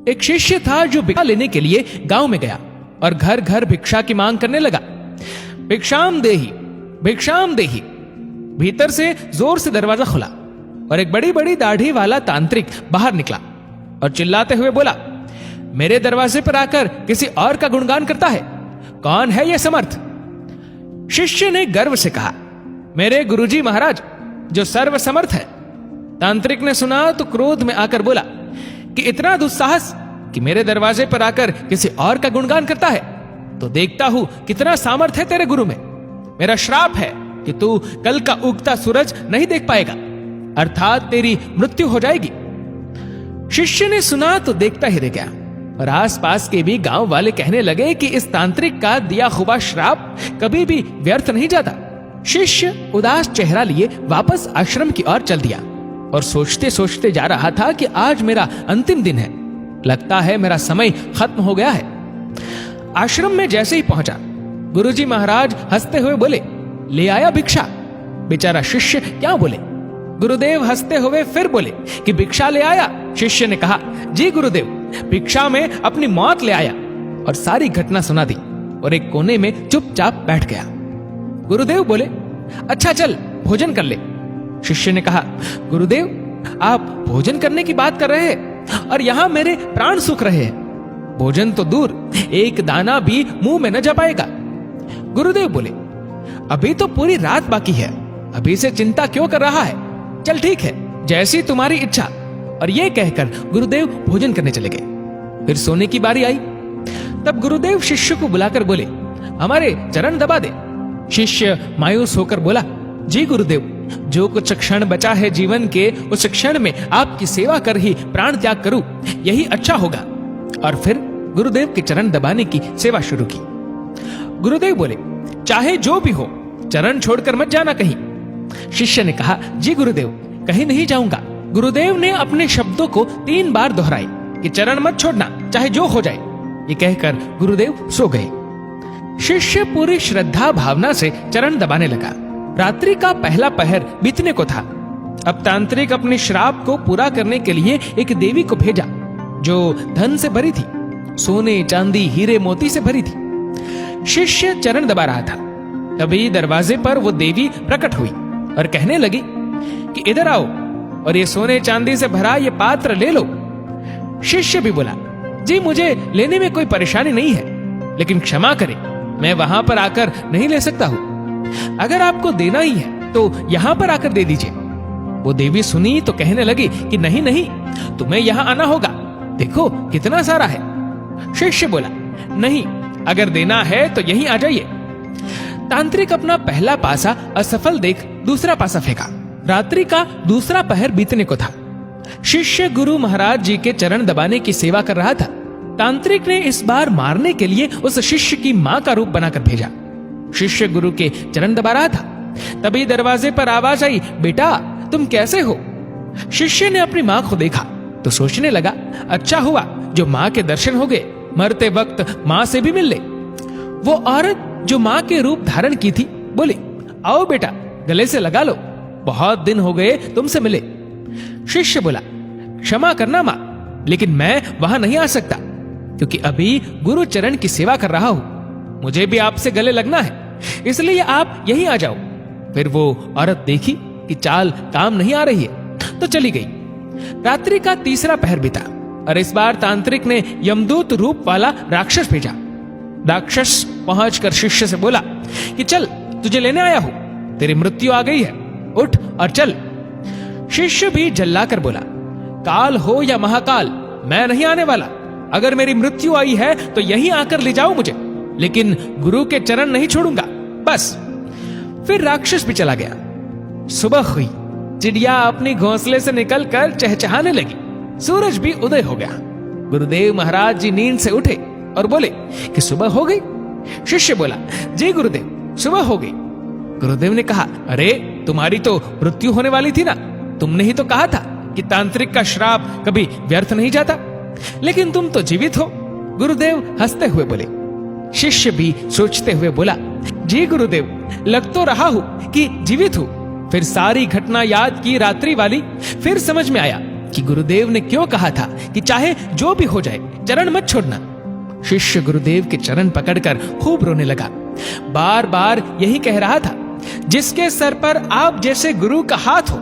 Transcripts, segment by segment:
एक शिष्य था जो भिक्षा लेने के लिए गांव में गया और घर घर भिक्षा की मांग करने लगा। भिक्षाम देही, भिक्षाम देही। भीतर से जोर से दरवाजा खुला और एक बड़ी बड़ी दाढ़ी वाला तांत्रिक बाहर निकला और चिल्लाते हुए बोला, मेरे दरवाजे पर आकर किसी और का गुणगान करता है, कौन है यह समर्थ? शिष्य ने गर्व से कहा, मेरे गुरुजी महाराज जो सर्व समर्थ है। तांत्रिक ने सुना तो क्रोध में आकर बोला कि इतना दुस्साहस कि मेरे दरवाजे पर आकर किसी और का गुणगान करता है, तो देखता हूं कितना सामर्थ्य है तेरे गुरु में। मेरा श्राप है कि तू कल का उगता सूरज नहीं देख पाएगा, अर्थात तेरी मृत्यु हो जाएगी। शिष्य ने सुना तो देखता ही रह गया और आसपास के भी गांव वाले कहने लगे कि इस तांत्रिक का दिया हुआ श्राप कभी भी व्यर्थ नहीं जाता। शिष्य उदास चेहरा लिए वापस आश्रम की ओर चल दिया और सोचते सोचते जा रहा था कि आज मेरा अंतिम दिन है, लगता है मेरा समय खत्म हो गया है। आश्रम में जैसे ही पहुंचा, गुरुजी महाराज हंसते हुए बोले, ले आया भिक्षा? बेचारा शिष्य क्या बोले। गुरुदेव हंसते हुए फिर बोले कि भिक्षा ले आया? शिष्य ने कहा, जी गुरुदेव, भिक्षा में अपनी मौत ले आया, और सारी घटना सुना दी और एक कोने में चुपचाप बैठ गया। गुरुदेव बोले, अच्छा चल भोजन कर ले। शिष्य ने कहा, गुरुदेव आप भोजन करने की बात कर रहे हैं और यहां मेरे प्राण सूख रहे हैं। भोजन तो दूर, एक दाना भी मुंह में न जा पाएगा। गुरुदेव बोले, अभी तो पूरी रात बाकी है, अभी से चिंता क्यों कर रहा है? चल ठीक है, जैसी तुम्हारी इच्छा। और यह कहकर गुरुदेव भोजन करने चले गए। फिर सोने की बारी आई, तब गुरुदेव शिष्य को बुलाकर बोले, हमारे चरण दबा दे। शिष्य मायूस होकर बोला, जी गुरुदेव, जो कुछ क्षण बचा है जीवन के, उस क्षण में आपकी सेवा कर ही प्राण त्याग करूं, यही अच्छा होगा। और फिर गुरुदेव के चरण दबाने की सेवा शुरू की। गुरुदेव बोले, चाहे जो भी हो, चरण छोड़कर मत जाना कहीं। शिष्य ने कहा, जी गुरुदेव, कहीं नहीं जाऊंगा। गुरुदेव ने अपने शब्दों को 3 बार दोहराए कि चरण मत छोड़ना, चाहे जो हो जाए। ये कहकर गुरुदेव सो गए। शिष्य पूरी श्रद्धा भावना से चरण दबाने लगा। रात्रि का पहला पहर बीतने को था। अब तांत्रिक अपने श्राप को पूरा करने के लिए एक देवी को भेजा जो धन से भरी थी, सोने चांदी हीरे मोती से भरी थी। शिष्य चरण दबा रहा था, तभी दरवाजे पर वो देवी प्रकट हुई और कहने लगी कि इधर आओ और ये सोने चांदी से भरा ये पात्र ले लो। शिष्य भी बोला, जी मुझे लेने में कोई परेशानी नहीं है, लेकिन क्षमा करें, मैं वहां पर आकर नहीं ले सकता हूं। अगर आपको देना ही है तो यहां पर आकर दे दीजिए। वो देवी सुनी तो कहने लगी कि नहीं नहीं, तुम्हें यहां आना होगा, देखो कितना सारा है। शिष्य बोला, नहीं, अगर देना है तो यहीं आ जाइए। तांत्रिक अपना पहला पासा असफल देख दूसरा पासा फेंका। रात्रि का दूसरा पहर बीतने को था। शिष्य गुरु महाराज जी के चरण दबाने की सेवा कर रहा था। तांत्रिक ने इस बार मारने के लिए उस शिष्य की मां का रूप बनाकर भेजा। शिष्य गुरु के चरण दबा रहा था, तभी दरवाजे पर आवाज आई, बेटा तुम कैसे हो? शिष्य ने अपनी मां को देखा तो सोचने लगा, अच्छा हुआ जो मां के दर्शन हो गए, मरते वक्त मां से भी मिल ले। वो औरत जो मां के रूप धारण की थी बोली, आओ बेटा गले से लगा लो, बहुत दिन हो गए तुमसे मिले। शिष्य बोला, क्षमा करना मां, लेकिन मैं वहां नहीं आ सकता क्योंकि अभी गुरु चरण की सेवा कर रहा हूं, मुझे भी आपसे गले लगना है, इसलिए आप यहीं आ जाओ। फिर वो औरत देखी कि चाल काम नहीं आ रही है तो चली गई। रात्रि का तीसरा पहर बीता और इस बार तांत्रिक ने यमदूत रूप वाला राक्षस भेजा। राक्षस पहुंचकर शिष्य से बोला कि चल तुझे लेने आया हूं, तेरी मृत्यु आ गई है, उठ और चल। शिष्य भी जल्लाकर बोला, काल हो या महाकाल, मैं नहीं आने वाला। अगर मेरी मृत्यु आई है तो यहीं आकर ले जाओ मुझे, लेकिन गुरु के चरण नहीं छोड़ूंगा, बस। फिर राक्षस भी चला गया। सुबह हुई, चिड़िया अपनी घोंसले से निकलकर चहचहाने लगी, सूरज भी उदय हो गया। गुरुदेव महाराज जी नींद से उठे और बोले कि सुबह हो गई। शिष्य बोला, जी गुरुदेव सुबह हो गई। गुरुदेव ने कहा, अरे तुम्हारी तो मृत्यु होने वाली थी ना, तुमने ही तो कहा था कि तांत्रिक का श्राप कभी व्यर्थ नहीं जाता, लेकिन तुम तो जीवित हो। गुरुदेव हंसते हुए बोले। शिष्य भी सोचते हुए बोला, जी गुरुदेव लग तो रहा हूं कि जीवित हूं। फिर सारी घटना याद की रात्रि वाली, फिर समझ में आया कि गुरुदेव ने क्यों कहा था कि चाहे जो भी हो जाए चरण मत छोड़ना। शिष्य गुरुदेव के चरण पकड़कर खूब रोने लगा। बार बार यही कह रहा था, जिसके सर पर आप जैसे गुरु का हाथ हो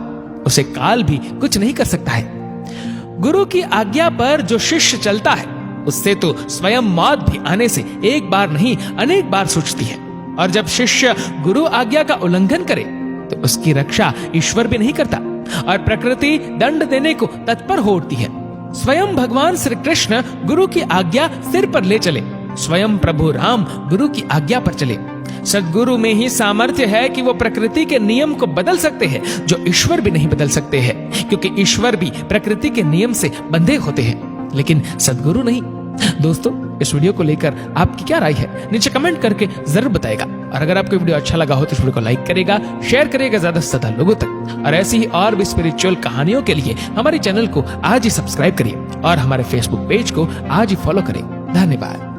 उसे काल भी कुछ नहीं कर सकता है। गुरु की आज्ञा पर जो शिष्य चलता है उससे तो स्वयं मौत भी आने से एक बार नहीं अनेक बार सोचती है। और जब शिष्य गुरु आज्ञा का उल्लंघन करे तो उसकी रक्षा ईश्वर भी नहीं करता और प्रकृति दंड देने को तत्पर हो उठती है। स्वयं भगवान श्री कृष्ण गुरु की आज्ञा सिर पर ले चले, स्वयं प्रभु राम गुरु की आज्ञा पर चले। सद्गुरु में ही सामर्थ्य है कि वो प्रकृति के नियम को बदल सकते हैं जो ईश्वर भी नहीं बदल सकते हैं, क्योंकि ईश्वर भी प्रकृति के नियम से बंधे होते हैं, लेकिन सद्गुरु नहीं। दोस्तों, इस वीडियो को लेकर आपकी क्या राय है नीचे कमेंट करके जरूर बताएगा। और अगर आपको वीडियो अच्छा लगा हो तो इस वीडियो को लाइक करेगा, शेयर करेगा ज्यादा से ज्यादा लोगों तक। और ऐसी ही और भी स्पिरिचुअल कहानियों के लिए हमारे चैनल को आज ही सब्सक्राइब करिए और हमारे फेसबुक पेज को आज ही फॉलो करें। धन्यवाद।